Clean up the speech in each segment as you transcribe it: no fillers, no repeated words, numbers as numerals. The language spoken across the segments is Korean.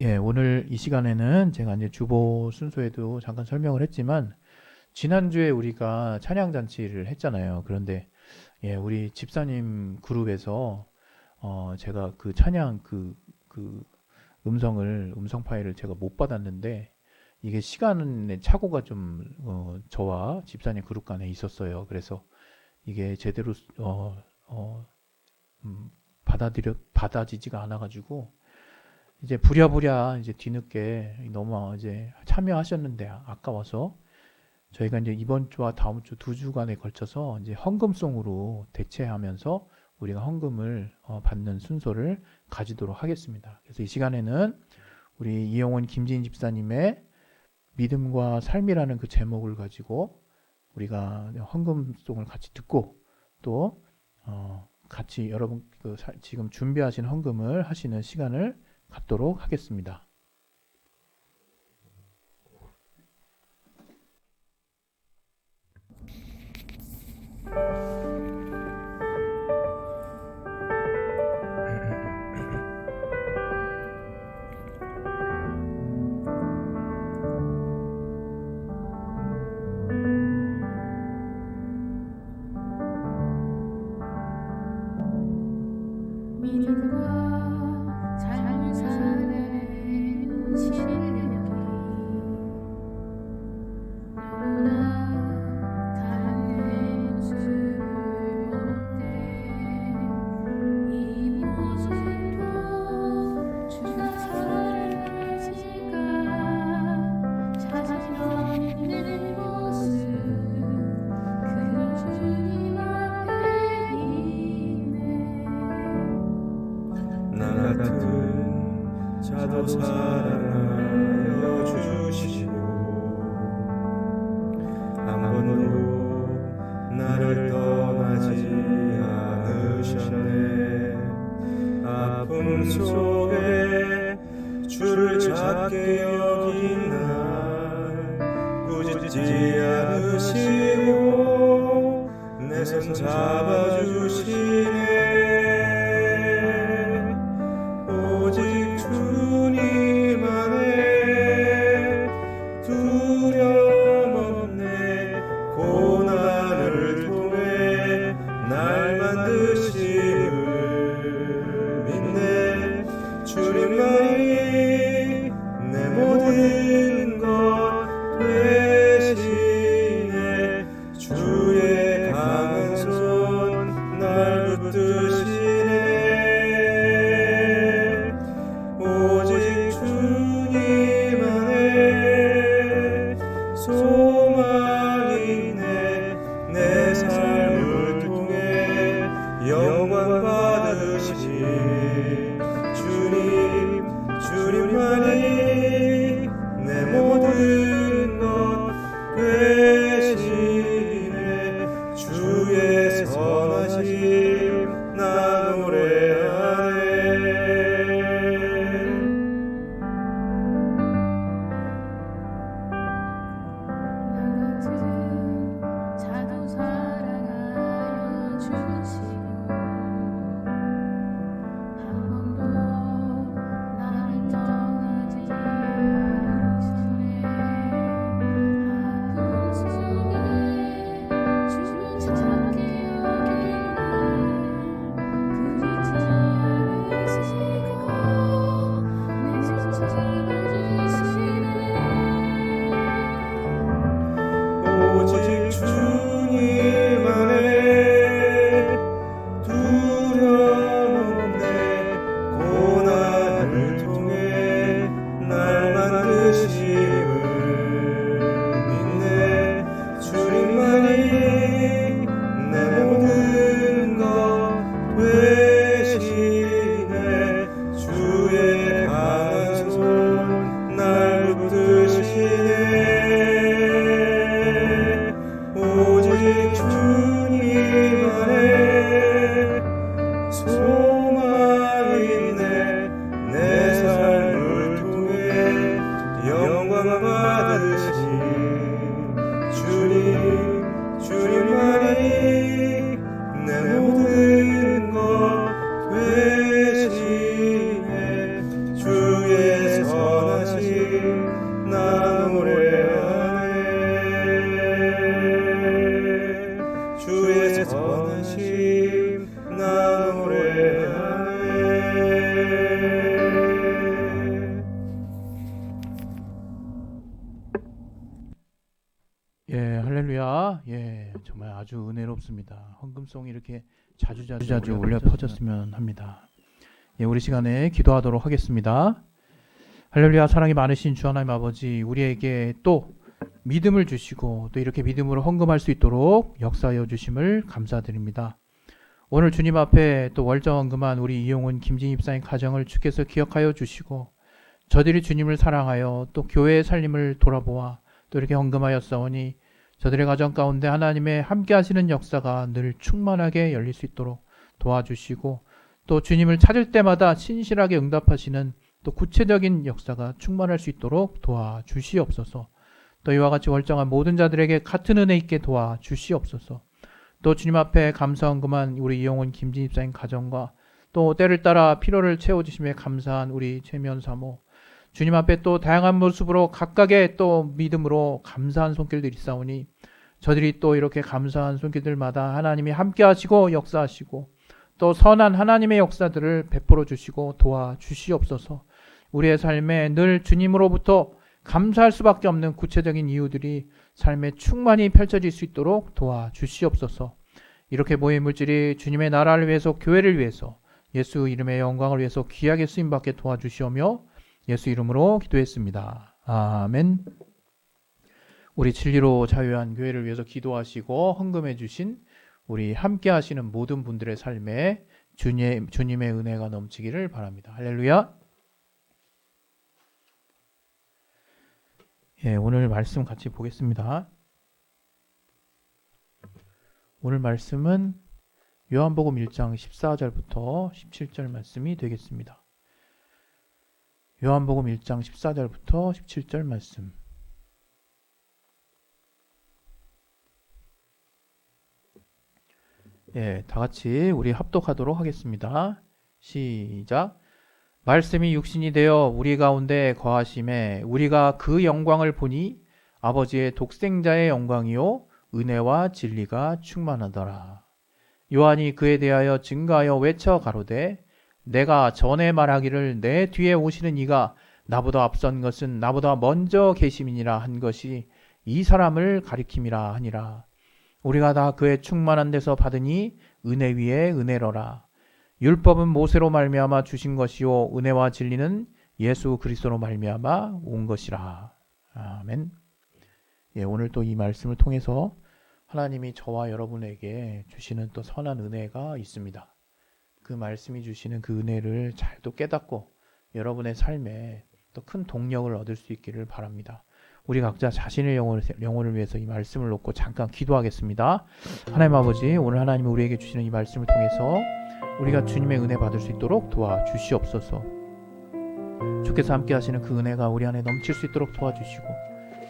예, 오늘 이 시간에는 제가 이제 주보 순서에도 잠깐 설명을 했지만, 지난주에 우리가 찬양 잔치를 했잖아요. 그런데, 예, 우리 집사님 그룹에서, 제가 그 찬양 그 음성 파일을 제가 못 받았는데, 이게 시간의 착오가 좀, 저와 집사님 그룹 간에 있었어요. 그래서 이게 제대로, 음, 받아지지가 않아가지고, 이제 부랴부랴 이제 뒤늦게 너무 이제 참여하셨는데 아까워서 저희가 이제 이번 주와 다음 주 두 주간에 걸쳐서 이제 헌금송으로 대체하면서 우리가 헌금을 받는 순서를 가지도록 하겠습니다. 그래서 이 시간에는 우리 이영원 김지인 집사님의 믿음과 삶이라는 그 제목을 가지고 우리가 헌금송을 같이 듣고 또 같이 여러분 지금 준비하신 헌금을 하시는 시간을 갖도록 하겠습니다. 믿음과 삶을 살아내는 실력이 너무나 다른 내 모습을 볼 때 이 모습도 주가 사랑하실까 자신 없는 모습 그 주님 앞에 있네. 나 같은 자도 사랑하여 주시고 한 번도 나를 떠나지 않으셨네. 아픔 속에 주를 찾게 여긴 날 꾸짖지 않으시고 내 손 잡아주시네. 오직 주님 안에 두려움 없네. 고난을 통해 날 만드심을 믿네. 주님만이 내 모든 것 되시네. 주의 강한 손 날 붙드시네. 오직 주님 안에 소망이 있네. 내 삶을 통해 영광 받으신 주님 정말 아주 은혜롭습니다. 헌금송이 이렇게 자주 울려 퍼졌으면 합니다. 예, 우리 시간에 기도하도록 하겠습니다. 할렐루야. 사랑이 많으신 주 하나님 아버지, 우리에게 또 믿음을 주시고 또 이렇게 믿음으로 헌금할 수 있도록 역사하여 주심을 감사드립니다. 오늘 주님 앞에 또 월정 헌금한 우리 이용훈 김진희 집사님 가정을 주께서 기억하여 주시고 저들이 주님을 사랑하여 또 교회의 살림을 돌아보아 또 이렇게 헌금하였사오니 저들의 가정 가운데 하나님의 함께 하시는 역사가 늘 충만하게 열릴 수 있도록 도와주시고 또 주님을 찾을 때마다 신실하게 응답하시는 또 구체적인 역사가 충만할 수 있도록 도와주시옵소서. 또 이와 같이 월정한 모든 자들에게 같은 은혜 있게 도와주시옵소서. 또 주님 앞에 감사 헌금한 우리 이용훈 김진희 집사님 가정과 또 때를 따라 필요를 채워주심에 감사한 우리 최면 사모, 주님 앞에 또 다양한 모습으로 각각의 또 믿음으로 감사한 손길들이 있사오니 저들이 또 이렇게 감사한 손길들마다 하나님이 함께 하시고 역사하시고 또 선한 하나님의 역사들을 베풀어 주시고 도와주시옵소서. 우리의 삶에 늘 주님으로부터 감사할 수밖에 없는 구체적인 이유들이 삶에 충만히 펼쳐질 수 있도록 도와주시옵소서. 이렇게 모인 물질이 주님의 나라를 위해서, 교회를 위해서, 예수 이름의 영광을 위해서 귀하게 쓰임받게 도와주시오며 예수 이름으로 기도했습니다. 아멘. 우리 진리로 자유한 교회를 위해서 기도하시고 헌금해 주신 우리 함께 하시는 모든 분들의 삶에 주님의 은혜가 넘치기를 바랍니다. 할렐루야. 예, 오늘 말씀 같이 보겠습니다. 오늘 말씀은 요한복음 1장 14절부터 17절 말씀이 되겠습니다. 요한복음 1장 14절부터 17절 말씀. 예, 다 같이 우리 합독하도록 하겠습니다. 시작. 말씀이 육신이 되어 우리 가운데 거하심에 우리가 그 영광을 보니 아버지의 독생자의 영광이요 은혜와 진리가 충만하더라. 요한이 그에 대하여 증거하여 외쳐 가로되 내가 전에 말하기를 내 뒤에 오시는 이가 나보다 앞선 것은 나보다 먼저 계심이니라 한 것이 이 사람을 가리킴이라 하니라. 우리가 다 그의 충만한 데서 받으니 은혜 위에 은혜로라. 율법은 모세로 말미암아 주신 것이요 은혜와 진리는 예수 그리스도로 말미암아 온 것이라. 아멘. 예, 오늘 또 이 말씀을 통해서 하나님이 저와 여러분에게 주시는 또 선한 은혜가 있습니다. 그 말씀이 주시는 그 은혜를 잘 또 깨닫고 여러분의 삶에 또 큰 동력을 얻을 수 있기를 바랍니다. 우리 각자 자신의 영혼을 위해서 이 말씀을 놓고 잠깐 기도하겠습니다. 하나님 아버지, 오늘 하나님이 우리에게 주시는 이 말씀을 통해서 우리가 주님의 은혜 받을 수 있도록 도와주시옵소서. 주께서 함께 하시는 그 은혜가 우리 안에 넘칠 수 있도록 도와주시고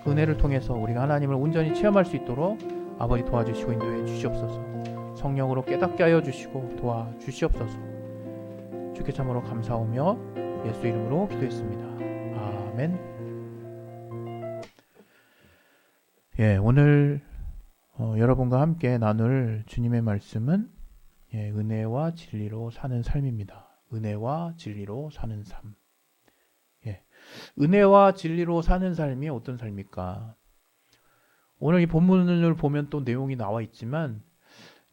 그 은혜를 통해서 우리가 하나님을 온전히 체험할 수 있도록 아버지 도와주시고 인도해 주시옵소서. 성령으로 깨닫게 하여 주시고 도와주시옵소서. 주께 참으로 감사하며 예수 이름으로 기도했습니다. 아멘. 예, 오늘 여러분과 함께 나눌 주님의 말씀은 은혜와 진리로 사는 삶입니다. 은혜와 진리로 사는 삶. 예, 은혜와 진리로 사는 삶이 어떤 삶입니까? 오늘 이 본문을 보면 또 내용이 나와 있지만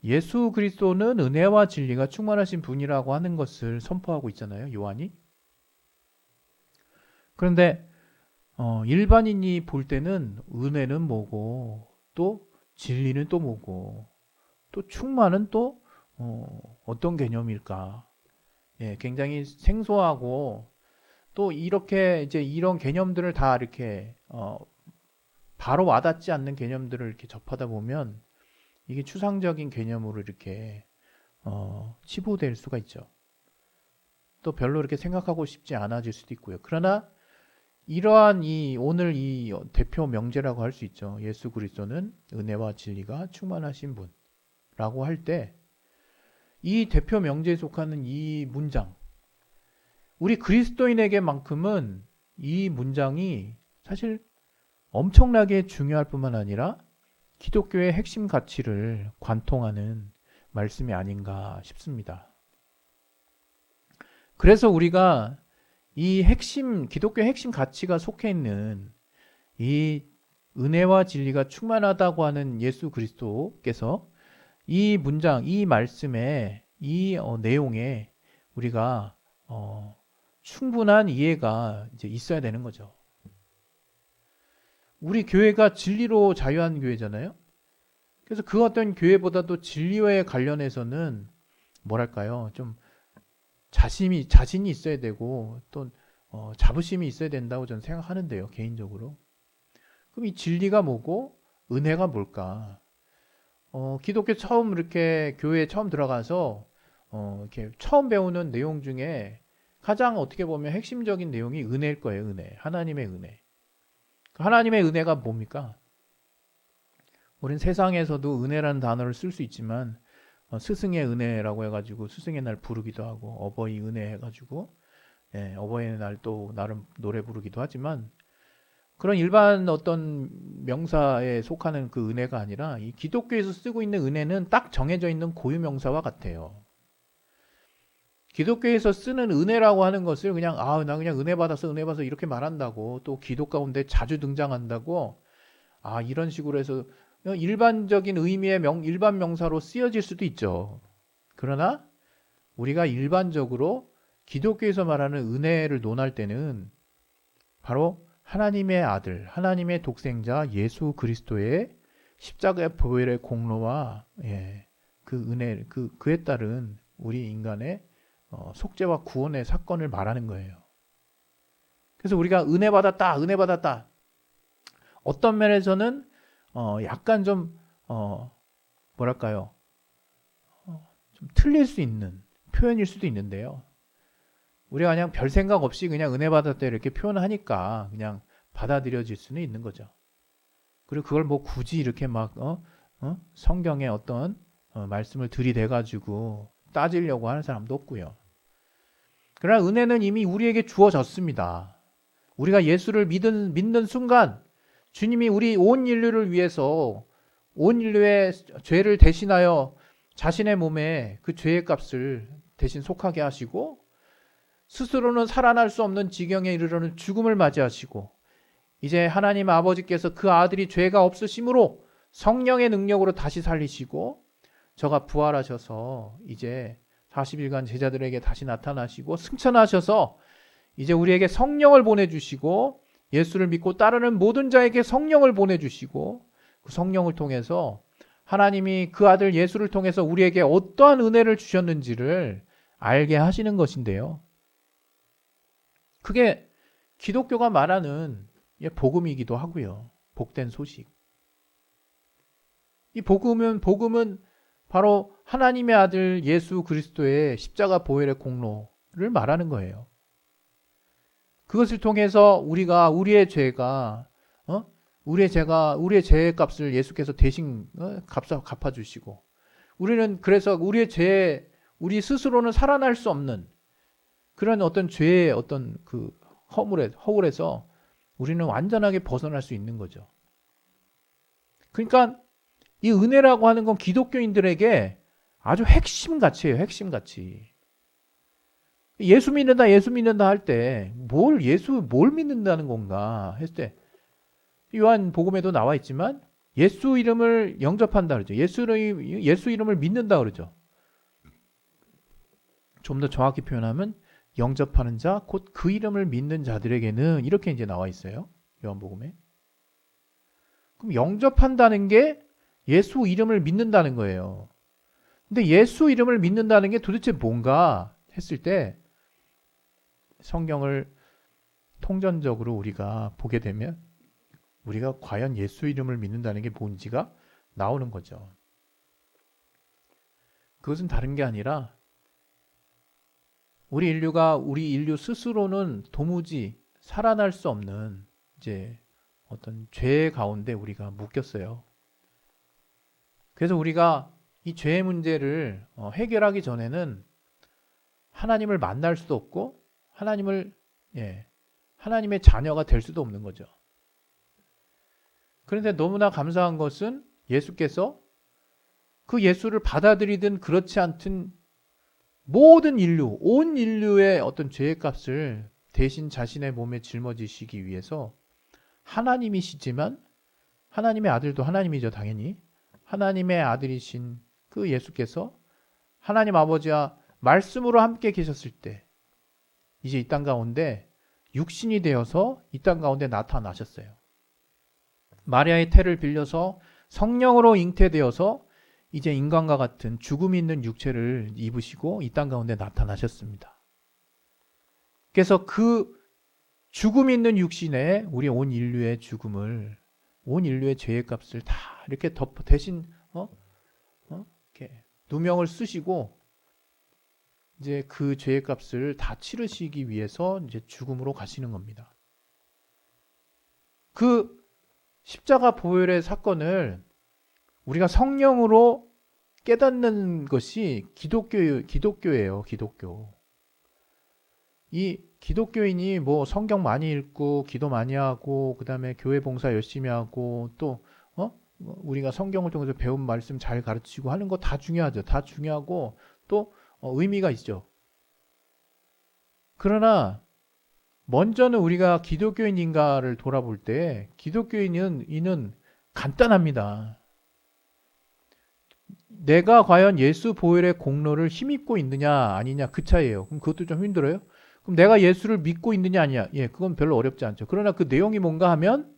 예수 그리스도는 은혜와 진리가 충만하신 분이라고 하는 것을 선포하고 있잖아요, 요한이. 그런데 일반인이 볼 때는 은혜는 뭐고 또 진리는 또 뭐고 또 충만은 또 어떤 개념일까? 예, 굉장히 생소하고 또 이렇게 이제 이런 개념들을 다 이렇게 바로 와닿지 않는 개념들을 이렇게 접하다 보면 이게 추상적인 개념으로 이렇게 치부될 수가 있죠. 또 별로 이렇게 생각하고 싶지 않아질 수도 있고요. 그러나 이러한 오늘 이 대표 명제라고 할 수 있죠. 예수 그리스도는 은혜와 진리가 충만하신 분라고 할 때 이 대표 명제에 속하는 이 문장, 우리 그리스도인에게만큼은 이 문장이 사실 엄청나게 중요할 뿐만 아니라 기독교의 핵심 가치를 관통하는 말씀이 아닌가 싶습니다. 그래서 우리가 이 기독교의 핵심 가치가 속해 있는 이 은혜와 진리가 충만하다고 하는 예수 그리스도께서 이 문장, 이 말씀에 이 내용에 우리가 충분한 이해가 이제 있어야 되는 거죠. 우리 교회가 진리로 자유한 교회잖아요. 그래서 그 어떤 교회보다도 진리와에 관련해서는 뭐랄까요, 좀 자신이 있어야 되고 또 자부심이 있어야 된다고 저는 생각하는데요, 개인적으로. 그럼 이 진리가 뭐고 은혜가 뭘까? 기독교 처음 이렇게 교회에 처음 들어가서 이렇게 처음 배우는 내용 중에 가장 어떻게 보면 핵심적인 내용이 은혜일 거예요. 은혜. 하나님의 은혜. 하나님의 은혜가 뭡니까? 우린 세상에서도 은혜라는 단어를 쓸 수 있지만 스승의 은혜라고 해가지고 스승의 날 부르기도 하고 어버이 은혜 해가지고 어버이의 날 또 나름 노래 부르기도 하지만 그런 일반 어떤 명사에 속하는 그 은혜가 아니라 이 기독교에서 쓰고 있는 은혜는 딱 정해져 있는 고유 명사와 같아요. 기독교에서 쓰는 은혜라고 하는 것을 그냥 나 그냥 은혜 받아서 이렇게 말한다고 또 기도 가운데 자주 등장한다고 이런 식으로 해서 일반적인 의미의 일반 명사로 쓰여질 수도 있죠. 그러나 우리가 일반적으로 기독교에서 말하는 은혜를 논할 때는 바로 하나님의 아들, 하나님의 독생자 예수 그리스도의 십자가의 보혈의 공로와 그 은혜, 그에 따른 우리 인간의 속죄와 구원의 사건을 말하는 거예요. 그래서 우리가 은혜 받았다. 어떤 면에서는 약간 좀 뭐랄까요, 좀 틀릴 수 있는 표현일 수도 있는데요. 우리가 그냥 별 생각 없이 그냥 은혜 받았다 이렇게 표현하니까 그냥 받아들여질 수는 있는 거죠. 그리고 그걸 뭐 굳이 이렇게 막 성경의 어떤 말씀을 들이대 가지고 따지려고 하는 사람도 없고요. 그러나 은혜는 이미 우리에게 주어졌습니다. 우리가 예수를 믿는 순간 주님이 우리 온 인류를 위해서 온 인류의 죄를 대신하여 자신의 몸에 그 죄의 값을 대신 속하게 하시고 스스로는 살아날 수 없는 지경에 이르러는 죽음을 맞이하시고 이제 하나님 아버지께서 그 아들이 죄가 없으심으로 성령의 능력으로 다시 살리시고 저가 부활하셔서 이제 40일간 제자들에게 다시 나타나시고 승천하셔서 이제 우리에게 성령을 보내주시고 예수를 믿고 따르는 모든 자에게 성령을 보내주시고 그 성령을 통해서 하나님이 그 아들 예수를 통해서 우리에게 어떠한 은혜를 주셨는지를 알게 하시는 것인데요. 그게 기독교가 말하는 복음이기도 하고요. 복된 소식. 이 복음은 바로 하나님의 아들 예수 그리스도의 십자가 보혈의 공로를 말하는 거예요. 그것을 통해서 우리가 우리의 죄의 값을 예수께서 대신 갚아주시고 우리는 그래서 우리의 죄 우리 스스로는 살아날 수 없는 그런 어떤 죄의 어떤 그 허울에서 우리는 완전하게 벗어날 수 있는 거죠. 그러니까 이 은혜라고 하는 건 기독교인들에게 아주 핵심 가치예요. 핵심 가치. 예수 믿는다 할 때 뭘 믿는다는 건가 했을 때 요한 복음에도 나와 있지만 예수 이름을 영접한다 그러죠. 예수 이름을 믿는다 그러죠. 좀 더 정확히 표현하면 영접하는 자, 곧 그 이름을 믿는 자들에게는 이렇게 이제 나와 있어요. 요한복음에. 그럼 영접한다는 게 예수 이름을 믿는다는 거예요. 근데 예수 이름을 믿는다는 게 도대체 뭔가 했을 때 성경을 통전적으로 우리가 보게 되면 우리가 과연 예수 이름을 믿는다는 게 뭔지가 나오는 거죠. 그것은 다른 게 아니라 우리 인류 스스로는 도무지 살아날 수 없는 이제 어떤 죄 가운데 우리가 묶였어요. 그래서 우리가 이 죄의 문제를 해결하기 전에는 하나님을 만날 수도 없고 하나님의 자녀가 될 수도 없는 거죠. 그런데 너무나 감사한 것은 예수께서 그 예수를 받아들이든 그렇지 않든 모든 인류, 온 인류의 어떤 죄의 값을 대신 자신의 몸에 짊어지시기 위해서 하나님이시지만 하나님의 아들도 하나님이죠, 당연히. 하나님의 아들이신 그 예수께서 하나님 아버지와 말씀으로 함께 계셨을 때 이제 이 땅 가운데 육신이 되어서 이 땅 가운데 나타나셨어요. 마리아의 태를 빌려서 성령으로 잉태되어서 이제 인간과 같은 죽음이 있는 육체를 입으시고 이 땅 가운데 나타나셨습니다. 그래서 그 죽음이 있는 육신에 우리 온 인류의 죽음을, 온 인류의 죄의 값을 다 이렇게 대신 이렇게 누명을 쓰시고 이제 그 죄의 값을 다 치르시기 위해서 이제 죽음으로 가시는 겁니다. 그 십자가 보혈의 사건을 우리가 성령으로 깨닫는 것이 기독교예요, 기독교. 이 기독교인이 뭐 성경 많이 읽고 기도 많이 하고 그다음에 교회 봉사 열심히 하고 또 우리가 성경을 통해서 배운 말씀 잘 가르치고 하는 거 다 중요하죠. 다 중요하고 또 의미가 있죠. 그러나 먼저는 우리가 기독교인인가를 돌아볼 때 기독교인은 간단합니다. 내가 과연 예수 보혈의 공로를 힘입고 있느냐 아니냐 그 차이예요. 그럼 그것도 좀 힘들어요. 그럼 내가 예수를 믿고 있느냐 아니냐, 예, 그건 별로 어렵지 않죠. 그러나 그 내용이 뭔가 하면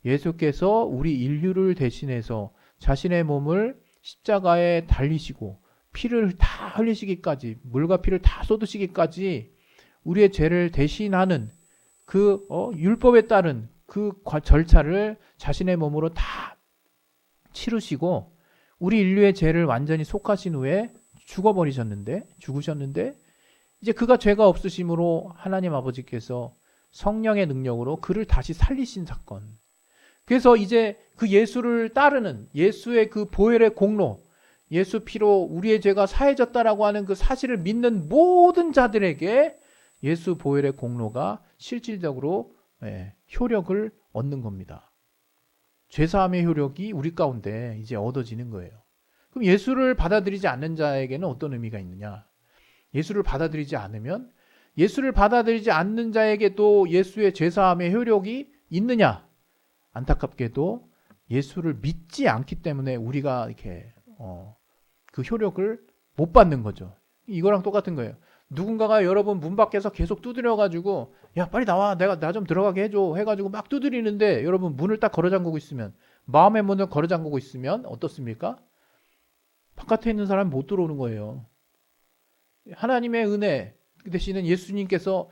예수께서 우리 인류를 대신해서 자신의 몸을 십자가에 달리시고 피를 다 흘리시기까지, 물과 피를 다 쏟으시기까지 우리의 죄를 대신하는 그 율법에 따른 그 절차를 자신의 몸으로 다 치르시고 우리 인류의 죄를 완전히 속하신 후에 죽으셨는데 이제 그가 죄가 없으심으로 하나님 아버지께서 성령의 능력으로 그를 다시 살리신 사건. 그래서 이제 그 예수를 따르는 예수의 그 보혈의 공로, 예수 피로 우리의 죄가 사해졌다라고 하는 그 사실을 믿는 모든 자들에게 예수 보혈의 공로가 실질적으로 효력을 얻는 겁니다. 죄사함의 효력이 우리 가운데 이제 얻어지는 거예요. 그럼 예수를 받아들이지 않는 자에게는 어떤 의미가 있느냐? 예수를 받아들이지 않으면 예수를 받아들이지 않는 자에게도 예수의 죄사함의 효력이 있느냐? 안타깝게도 예수를 믿지 않기 때문에 우리가 이렇게 그 효력을 못 받는 거죠. 이거랑 똑같은 거예요. 누군가가 여러분 문 밖에서 계속 두드려가지고 야 빨리 나와 나 좀 들어가게 해줘 해가지고 막 두드리는데 여러분 문을 딱 걸어 잠그고 있으면 마음의 문을 걸어 잠그고 있으면 어떻습니까? 바깥에 있는 사람이 못 들어오는 거예요. 하나님의 은혜 되시는 예수님께서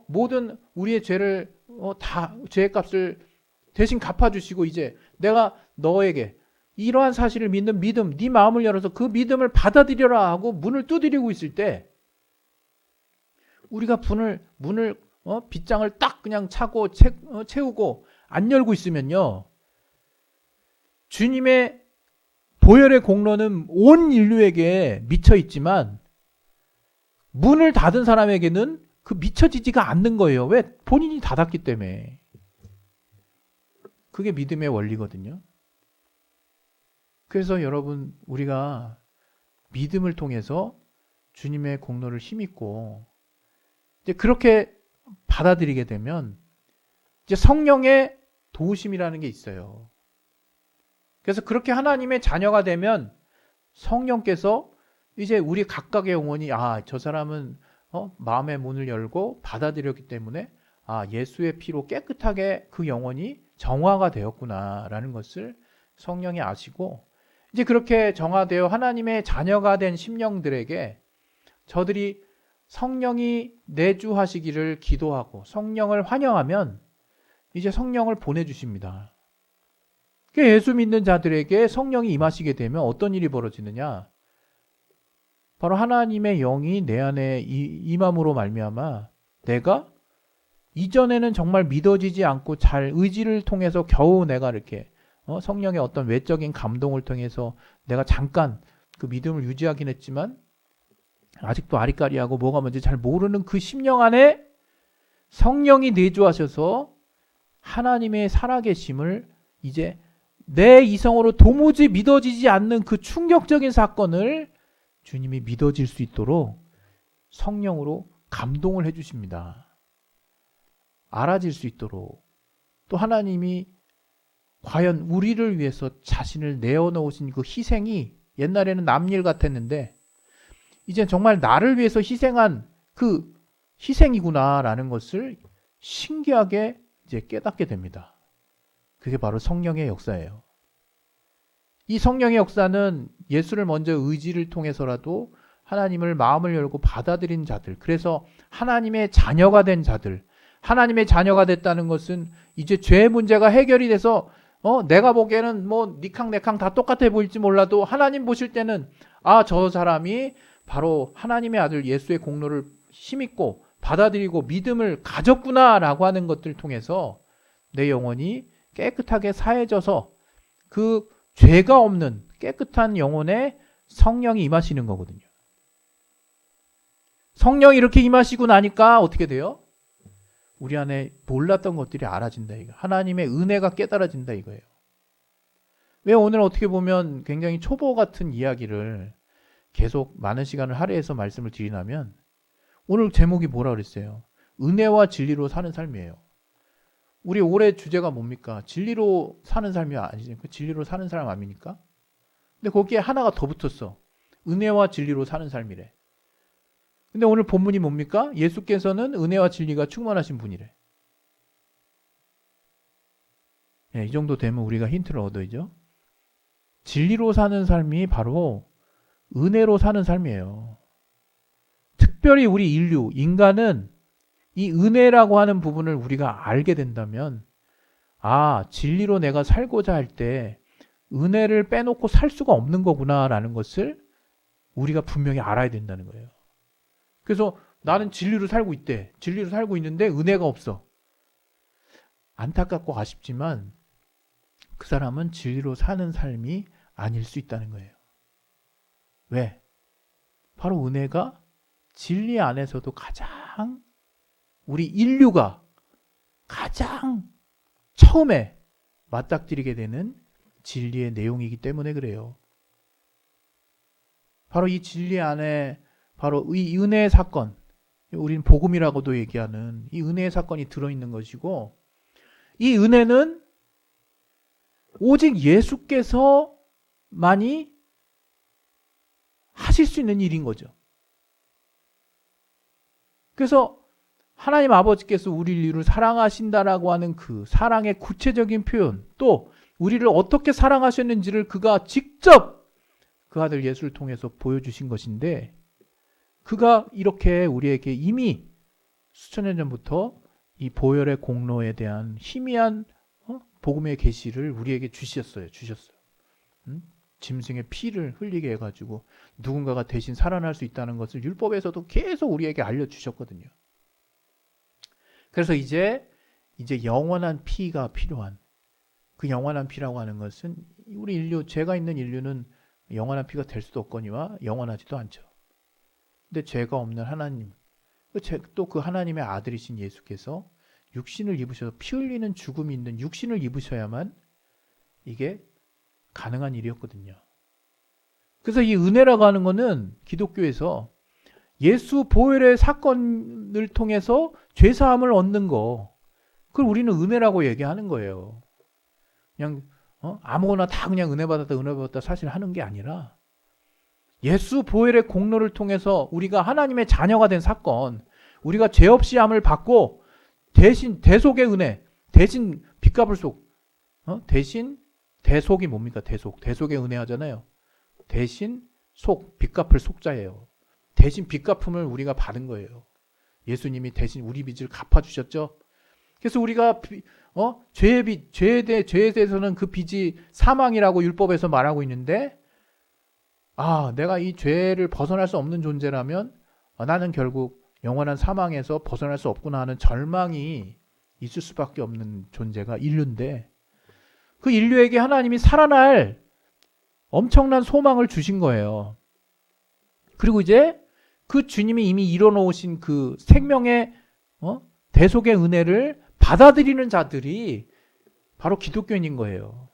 모든 우리의 죄를 다 죄의 값을 대신 갚아주시고 이제 내가 너에게 이러한 사실을 믿는 믿음, 네 마음을 열어서 그 믿음을 받아들여라 하고 문을 두드리고 있을 때 우리가 문을 빗장을 딱 그냥 차고 채우고 안 열고 있으면요. 주님의 보혈의 공로는 온 인류에게 미쳐 있지만 문을 닫은 사람에게는 그 미쳐지지가 않는 거예요. 왜? 본인이 닫았기 때문에. 그게 믿음의 원리거든요. 그래서 여러분 우리가 믿음을 통해서 주님의 공로를 힘입고 이제 그렇게 받아들이게 되면 이제 성령의 도우심이라는 게 있어요. 그래서 그렇게 하나님의 자녀가 되면 성령께서 이제 우리 각각의 영혼이 저 사람은 마음의 문을 열고 받아들였기 때문에 예수의 피로 깨끗하게 그 영혼이 정화가 되었구나라는 것을 성령이 아시고 이제 그렇게 정화되어 하나님의 자녀가 된 심령들에게 저들이 성령이 내주하시기를 기도하고 성령을 환영하면 이제 성령을 보내주십니다. 예수 믿는 자들에게 성령이 임하시게 되면 어떤 일이 벌어지느냐? 바로 하나님의 영이 내 안에 임함으로 말미암아 내가 이전에는 정말 믿어지지 않고 잘 의지를 통해서 겨우 내가 이렇게 성령의 어떤 외적인 감동을 통해서 내가 잠깐 그 믿음을 유지하긴 했지만 아직도 아리까리하고 뭐가 뭔지 잘 모르는 그 심령 안에 성령이 내주하셔서 하나님의 살아계심을 이제 내 이성으로 도무지 믿어지지 않는 그 충격적인 사건을 주님이 믿어질 수 있도록 성령으로 감동을 해주십니다. 알아질 수 있도록 또 하나님이 과연 우리를 위해서 자신을 내어놓으신 그 희생이 옛날에는 남일 같았는데 이제 정말 나를 위해서 희생한 그 희생이구나라는 것을 신기하게 이제 깨닫게 됩니다. 그게 바로 성령의 역사예요. 이 성령의 역사는 예수를 먼저 의지를 통해서라도 하나님을 마음을 열고 받아들인 자들, 그래서 하나님의 자녀가 된 자들, 하나님의 자녀가 됐다는 것은 이제 죄의 문제가 해결이 돼서 내가 보기에는 뭐 니캉내캉 다 똑같아 보일지 몰라도 하나님 보실 때는 저 사람이 바로 하나님의 아들 예수의 공로를 힘있고 받아들이고 믿음을 가졌구나라고 하는 것들을 통해서 내 영혼이 깨끗하게 사해져서 그 죄가 없는 깨끗한 영혼에 성령이 임하시는 거거든요. 성령이 이렇게 임하시고 나니까 어떻게 돼요? 우리 안에 몰랐던 것들이 알아진다 이거. 하나님의 은혜가 깨달아진다 이거예요. 왜 오늘 어떻게 보면 굉장히 초보 같은 이야기를 계속 많은 시간을 할애해서 말씀을 드리냐면 오늘 제목이 뭐라 그랬어요? 은혜와 진리로 사는 삶이에요. 우리 올해 주제가 뭡니까? 진리로 사는 삶이 아니죠. 진리로 사는 사람 아닙니까? 근데 거기에 하나가 더 붙었어. 은혜와 진리로 사는 삶이래. 근데 오늘 본문이 뭡니까? 예수께서는 은혜와 진리가 충만하신 분이래. 이 정도 되면 우리가 힌트를 얻어야죠. 진리로 사는 삶이 바로 은혜로 사는 삶이에요. 특별히 우리 인류, 인간은 이 은혜라고 하는 부분을 우리가 알게 된다면 진리로 내가 살고자 할 때 은혜를 빼놓고 살 수가 없는 거구나라는 것을 우리가 분명히 알아야 된다는 거예요. 그래서 나는 진리로 살고 있대. 진리로 살고 있는데 은혜가 없어. 안타깝고 아쉽지만 그 사람은 진리로 사는 삶이 아닐 수 있다는 거예요. 왜? 바로 은혜가 진리 안에서도 가장 우리 인류가 가장 처음에 맞닥뜨리게 되는 진리의 내용이기 때문에 그래요. 바로 이 진리 안에 바로 이 은혜의 사건, 우리는 복음이라고도 얘기하는 이 은혜의 사건이 들어있는 것이고, 이 은혜는 오직 예수께서만이 하실 수 있는 일인 거죠. 그래서 하나님 아버지께서 우리를 사랑하신다라고 하는 그 사랑의 구체적인 표현, 또 우리를 어떻게 사랑하셨는지를 그가 직접 그 아들 예수를 통해서 보여주신 것인데, 그가 이렇게 우리에게 이미 수천 년 전부터 이 보혈의 공로에 대한 희미한 복음의 계시를 우리에게 주셨어요. 짐승의 피를 흘리게 해가지고 누군가가 대신 살아날 수 있다는 것을 율법에서도 계속 우리에게 알려주셨거든요. 그래서 이제 영원한 피가 필요한, 그 영원한 피라고 하는 것은 우리 인류, 죄가 있는 인류는 영원한 피가 될 수도 없거니와 영원하지도 않죠. 근데 죄가 없는 하나님, 또 그 하나님의 아들이신 예수께서 육신을 입으셔서 피 흘리는 죽음이 있는 육신을 입으셔야만 이게 가능한 일이었거든요. 그래서 이 은혜라고 하는 거는 기독교에서 예수 보혈의 사건을 통해서 죄사함을 얻는 거, 그걸 우리는 은혜라고 얘기하는 거예요. 그냥 아무거나 다 그냥 은혜 받았다 사실 하는 게 아니라 예수 보혈의 공로를 통해서 우리가 하나님의 자녀가 된 사건, 우리가 죄 없이 함을 받고 대신 대속의 은혜, 대신 빚값을 대신 대속이 뭡니까? 대속의 은혜 하잖아요. 대신 빚값을 속자예요. 대신 빚갚음을 우리가 받은 거예요. 예수님이 대신 우리 빚을 갚아주셨죠. 그래서 우리가 죄에 대해서는 그 빚이 사망이라고 율법에서 말하고 있는데, 내가 이 죄를 벗어날 수 없는 존재라면 나는 결국 영원한 사망에서 벗어날 수 없구나 하는 절망이 있을 수밖에 없는 존재가 인류인데, 그 인류에게 하나님이 살아날 엄청난 소망을 주신 거예요. 그리고 이제 그 주님이 이미 이뤄놓으신 그 생명의 대속의 은혜를 받아들이는 자들이 바로 기독교인인 거예요.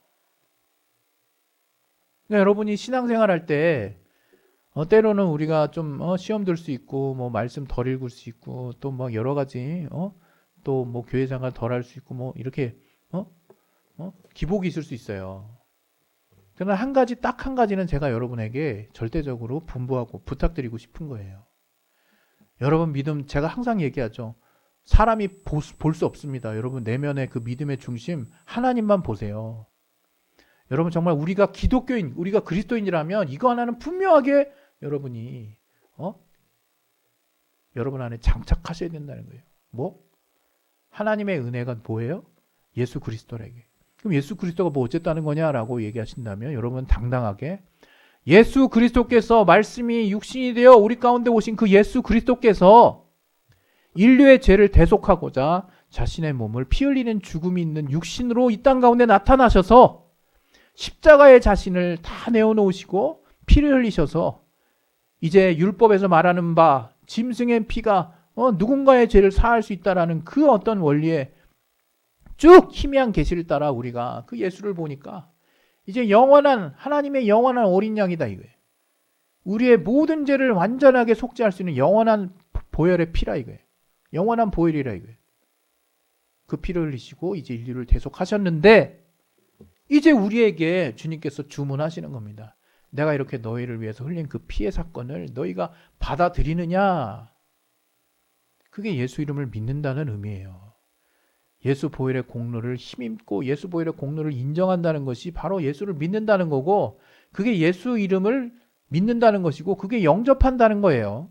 그러니까 여러분이 신앙생활 할 때 때로는 우리가 좀 시험 들 수 있고 뭐 말씀 덜 읽을 수 있고 또 막 여러 가지 또 뭐 교회 생활 덜 할 수 있고 뭐 이렇게 기복이 있을 수 있어요. 그러나 딱 한 가지는 제가 여러분에게 절대적으로 분부하고 부탁드리고 싶은 거예요. 여러분 믿음, 제가 항상 얘기하죠. 사람이 볼 수 없습니다. 여러분 내면의 그 믿음의 중심 하나님만 보세요. 여러분 정말 우리가 기독교인, 우리가 그리스도인이라면 이거 하나는 분명하게 여러분이 여러분 안에 장착하셔야 된다는 거예요. 뭐? 하나님의 은혜가 뭐예요? 예수 그리스도에게. 그럼 예수 그리스도가 뭐 어쨌다는 거냐라고 얘기하신다면 여러분 당당하게 예수 그리스도께서 말씀이 육신이 되어 우리 가운데 오신 그 예수 그리스도께서 인류의 죄를 대속하고자 자신의 몸을 피 흘리는 죽음이 있는 육신으로 이 땅 가운데 나타나셔서 십자가에 자신을 다 내어놓으시고 피를 흘리셔서 이제 율법에서 말하는 바 짐승의 피가 누군가의 죄를 사할 수 있다라는 그 어떤 원리에 쭉 희미한 계시를 따라 우리가 그 예수를 보니까 이제 영원한 하나님의 영원한 어린 양이다 이거예요. 우리의 모든 죄를 완전하게 속죄할 수 있는 영원한 보혈의 피라 이거예요. 영원한 보혈이라 이거예요. 그 피를 흘리시고 이제 인류를 대속하셨는데 이제 우리에게 주님께서 주문하시는 겁니다. 내가 이렇게 너희를 위해서 흘린 그 피의 사건을 너희가 받아들이느냐? 그게 예수 이름을 믿는다는 의미예요. 예수 보혈의 공로를 힘입고 예수 보혈의 공로를 인정한다는 것이 바로 예수를 믿는다는 거고 그게 예수 이름을 믿는다는 것이고 그게 영접한다는 거예요.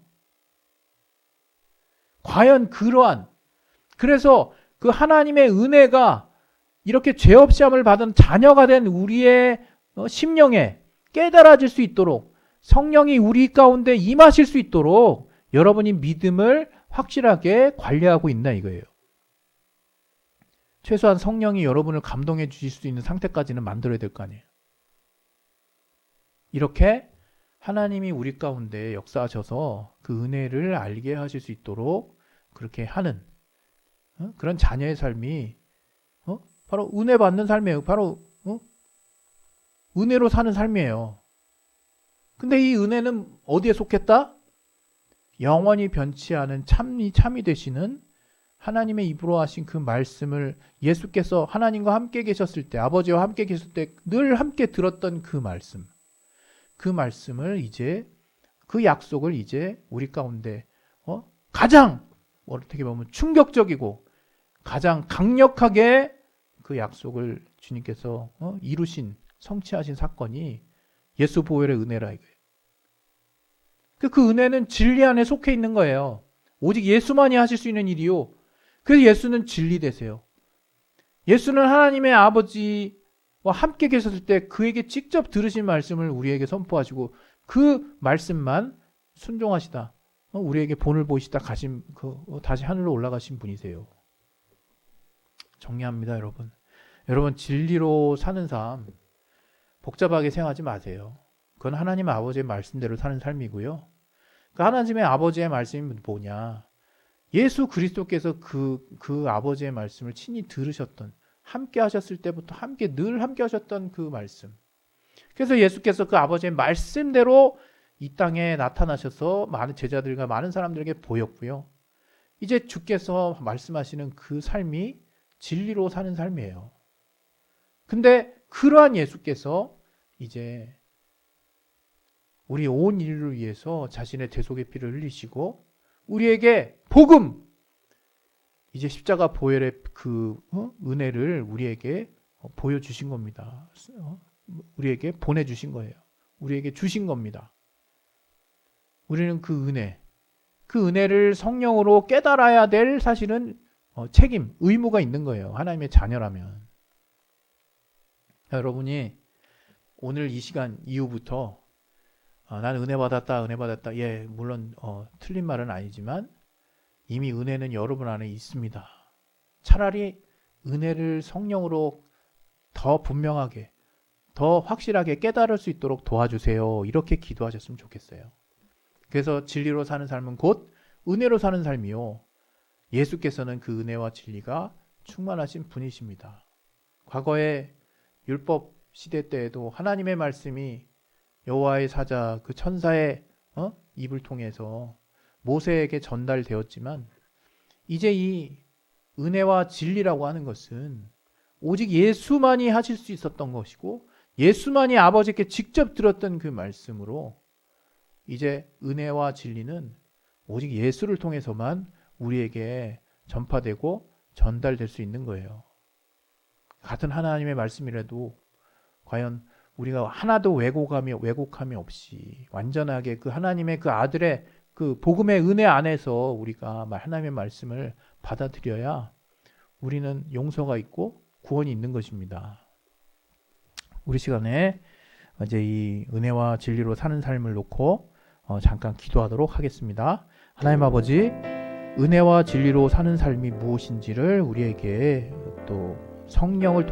과연 그래서 그 하나님의 은혜가 이렇게 죄 없이 함을 받은 자녀가 된 우리의 심령에 깨달아질 수 있도록 성령이 우리 가운데 임하실 수 있도록 여러분이 믿음을 확실하게 관리하고 있나 이거예요. 최소한 성령이 여러분을 감동해 주실 수 있는 상태까지는 만들어야 될 거 아니에요. 이렇게 하나님이 우리 가운데 역사하셔서 그 은혜를 알게 하실 수 있도록 그렇게 하는 그런 자녀의 삶이 바로 은혜 받는 삶이에요. 바로 은혜로 사는 삶이에요. 근데 이 은혜는 어디에 속했다? 영원히 변치 않은 참이 되시는 하나님의 입으로 하신 그 말씀을 예수께서 하나님과 함께 계셨을 때 아버지와 함께 계셨을 때 늘 함께 들었던 그 말씀을 이제 그 약속을 이제 우리 가운데 가장 어떻게 보면 충격적이고 가장 강력하게 그 약속을 주님께서 이루신 성취하신 사건이 예수 보혈의 은혜라 이거예요. 그 은혜는 진리 안에 속해 있는 거예요. 오직 예수만이 하실 수 있는 일이요. 그래서 예수는 진리 되세요. 예수는 하나님의 아버지와 함께 계셨을 때 그에게 직접 들으신 말씀을 우리에게 선포하시고 그 말씀만 순종하시다. 우리에게 본을 보이시다 가신 다시 하늘로 올라가신 분이세요. 정리합니다, 여러분. 여러분 진리로 사는 삶 복잡하게 생각하지 마세요. 그건 하나님 아버지의 말씀대로 사는 삶이고요. 그 하나님의 아버지의 말씀이 뭐냐? 예수 그리스도께서 그 아버지의 말씀을 친히 들으셨던 함께 하셨을 때부터 늘 함께 하셨던 그 말씀. 그래서 예수께서 그 아버지의 말씀대로 이 땅에 나타나셔서 많은 제자들과 많은 사람들에게 보였고요. 이제 주께서 말씀하시는 그 삶이 진리로 사는 삶이에요. 근데 그러한 예수께서 이제 우리 온 인류를 위해서 자신의 대속의 피를 흘리시고 우리에게 복음, 이제 십자가 보혈의 그 은혜를 우리에게 보여주신 겁니다. 우리에게 보내주신 거예요. 우리에게 주신 겁니다. 우리는 그 은혜를 성령으로 깨달아야 될 사실은 책임, 의무가 있는 거예요. 하나님의 자녀라면. 여러분이 오늘 이 시간 이후부터 나는 은혜 받았다. 예, 물론 틀린 말은 아니지만 이미 은혜는 여러분 안에 있습니다. 차라리 은혜를 성령으로 더 분명하게, 더 확실하게 깨달을 수 있도록 도와주세요. 이렇게 기도하셨으면 좋겠어요. 그래서 진리로 사는 삶은 곧 은혜로 사는 삶이요. 예수께서는 그 은혜와 진리가 충만하신 분이십니다. 과거에 율법 시대 때에도 하나님의 말씀이 여호와의 사자 그 천사의 입을 통해서 모세에게 전달되었지만 이제 이 은혜와 진리라고 하는 것은 오직 예수만이 하실 수 있었던 것이고 예수만이 아버지께 직접 들었던 그 말씀으로 이제 은혜와 진리는 오직 예수를 통해서만 우리에게 전파되고 전달될 수 있는 거예요. 같은 하나님의 말씀이라도 과연 우리가 하나도 왜곡함이 없이 완전하게 그 하나님의 그 아들의 그 복음의 은혜 안에서 우리가 하나님의 말씀을 받아들여야 우리는 용서가 있고 구원이 있는 것입니다. 우리 시간에 이제 이 은혜와 진리로 사는 삶을 놓고 잠깐 기도하도록 하겠습니다. 하나님 아버지, 은혜와 진리로 사는 삶이 무엇인지를 우리에게 또 성령을 통해